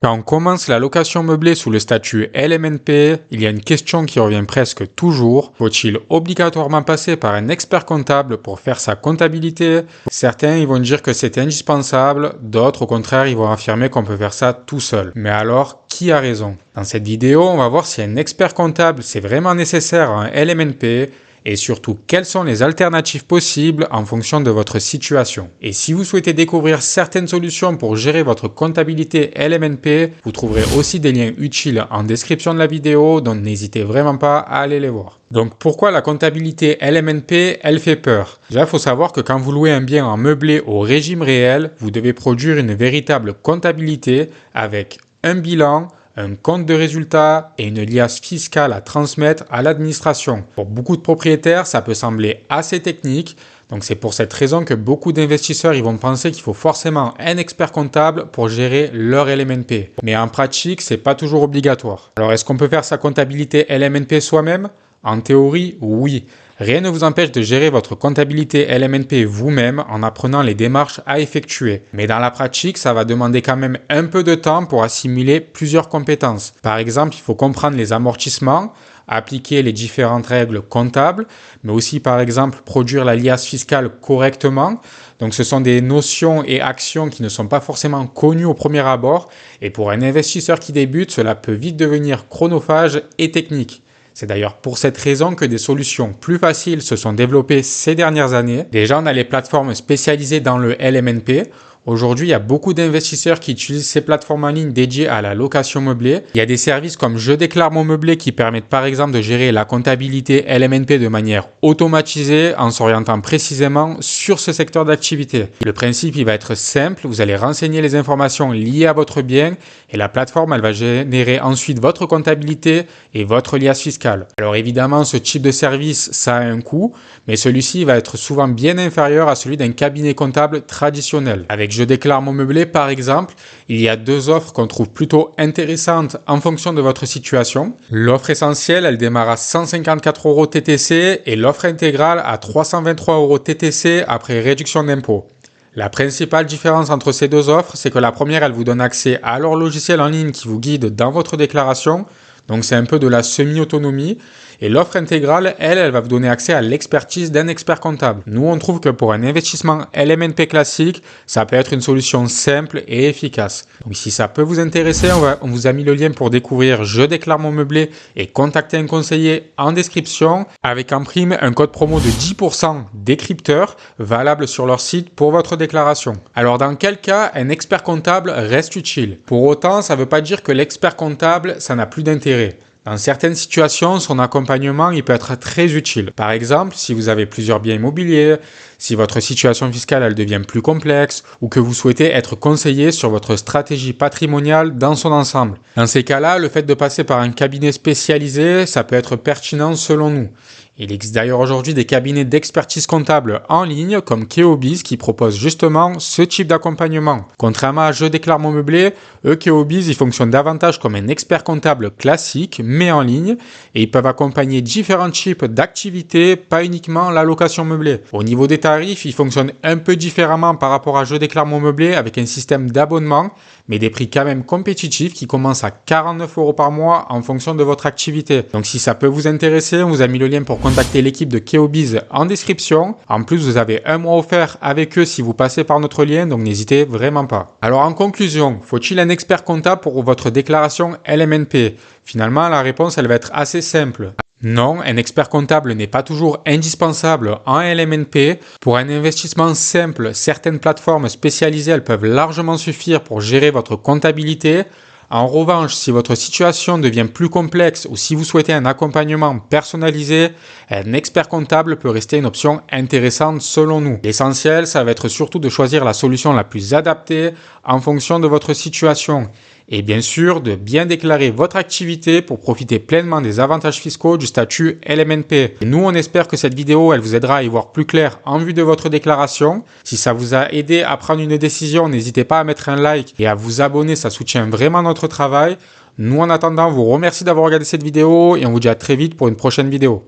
Quand on commence la location meublée sous le statut LMNP, il y a une question qui revient presque toujours. Faut-il obligatoirement passer par un expert comptable pour faire sa comptabilité? Certains ils vont dire que c'est indispensable, d'autres au contraire ils vont affirmer qu'on peut faire ça tout seul. Mais alors, qui a raison? Dans cette vidéo, on va voir si un expert comptable c'est vraiment nécessaire à un LMNP et surtout quelles sont les alternatives possibles en fonction de votre situation. Et si vous souhaitez découvrir certaines solutions pour gérer votre comptabilité LMNP, vous trouverez aussi des liens utiles en description de la vidéo, donc n'hésitez vraiment pas à aller les voir. Donc pourquoi la comptabilité LMNP, elle fait peur? Déjà, il faut savoir que quand vous louez un bien en meublé au régime réel, vous devez produire une véritable comptabilité avec un bilan, un compte de résultat et une liasse fiscale à transmettre à l'administration. Pour beaucoup de propriétaires, ça peut sembler assez technique, donc c'est pour cette raison que beaucoup d'investisseurs ils vont penser qu'il faut forcément un expert comptable pour gérer leur LMNP. Mais en pratique, c'est pas toujours obligatoire. Alors est-ce qu'on peut faire sa comptabilité LMNP soi-même? En théorie, oui. Rien ne vous empêche de gérer votre comptabilité LMNP vous-même en apprenant les démarches à effectuer. Mais dans la pratique, ça va demander quand même un peu de temps pour assimiler plusieurs compétences. Par exemple, il faut comprendre les amortissements, appliquer les différentes règles comptables, mais aussi par exemple produire la liasse fiscale correctement. Donc ce sont des notions et actions qui ne sont pas forcément connues au premier abord, et pour un investisseur qui débute, cela peut vite devenir chronophage et technique. C'est d'ailleurs pour cette raison que des solutions plus faciles se sont développées ces dernières années. Déjà, on a les plateformes spécialisées dans le LMNP. Aujourd'hui, il y a beaucoup d'investisseurs qui utilisent ces plateformes en ligne dédiées à la location meublée. Il y a des services comme Je déclare mon meublé qui permettent par exemple de gérer la comptabilité LMNP de manière automatisée en s'orientant précisément sur ce secteur d'activité. Le principe, il va être simple. Vous allez renseigner les informations liées à votre bien et la plateforme, elle va générer ensuite votre comptabilité et votre liasse fiscale. Alors évidemment, ce type de service, ça a un coût, mais celui-ci va être souvent bien inférieur à celui d'un cabinet comptable traditionnel. Avec Je déclare mon meublé, par exemple, il y a deux offres qu'on trouve plutôt intéressantes en fonction de votre situation. L'offre essentielle, elle démarre à 154 € TTC et l'offre intégrale à 323 € TTC après réduction d'impôt. La principale différence entre ces deux offres, c'est que la première, elle vous donne accès à leur logiciel en ligne qui vous guide dans votre déclaration. Donc c'est un peu de la semi-autonomie. Et l'offre intégrale, elle va vous donner accès à l'expertise d'un expert comptable. Nous, on trouve que pour un investissement LMNP classique, ça peut être une solution simple et efficace. Donc si ça peut vous intéresser, on vous a mis le lien pour découvrir Je déclare mon meublé et contacter un conseiller en description avec en prime un code promo de 10% décrypteur valable sur leur site pour votre déclaration. Alors dans quel cas un expert comptable reste utile? Pour autant, ça ne veut pas dire que l'expert comptable, ça n'a plus d'intérêt. Dans certaines situations, son accompagnement il peut être très utile. Par exemple, si vous avez plusieurs biens immobiliers, si votre situation fiscale elle devient plus complexe ou que vous souhaitez être conseillé sur votre stratégie patrimoniale dans son ensemble. Dans ces cas-là, le fait de passer par un cabinet spécialisé, ça peut être pertinent selon nous. Il existe d'ailleurs aujourd'hui des cabinets d'expertise comptable en ligne comme Keobiz qui proposent justement ce type d'accompagnement. Contrairement à Je déclare mon meublé, Keobiz ils fonctionnent davantage comme un expert comptable classique mais en ligne et ils peuvent accompagner différents types d'activités, pas uniquement la location meublée. Au niveau des tarifs, ils fonctionnent un peu différemment par rapport à Je déclare mon meublé avec un système d'abonnement mais des prix quand même compétitifs qui commencent à 49 € par mois en fonction de votre activité. Donc si ça peut vous intéresser, on vous a mis le lien pour contacter l'équipe de Keobiz en description. En plus, vous avez un mois offert avec eux si vous passez par notre lien, donc n'hésitez vraiment pas. Alors en conclusion, faut-il un expert comptable pour votre déclaration LMNP? Finalement, la réponse elle va être assez simple. Non, un expert comptable n'est pas toujours indispensable en LMNP. Pour un investissement simple, certaines plateformes spécialisées elles peuvent largement suffire pour gérer votre comptabilité. En revanche, si votre situation devient plus complexe ou si vous souhaitez un accompagnement personnalisé, un expert comptable peut rester une option intéressante selon nous. L'essentiel, ça va être surtout de choisir la solution la plus adaptée en fonction de votre situation. Et bien sûr, de bien déclarer votre activité pour profiter pleinement des avantages fiscaux du statut LMNP. Et nous, on espère que cette vidéo, elle vous aidera à y voir plus clair en vue de votre déclaration. Si ça vous a aidé à prendre une décision, n'hésitez pas à mettre un like et à vous abonner, ça soutient vraiment notre travail. Nous, en attendant, vous remercie d'avoir regardé cette vidéo et on vous dit à très vite pour une prochaine vidéo.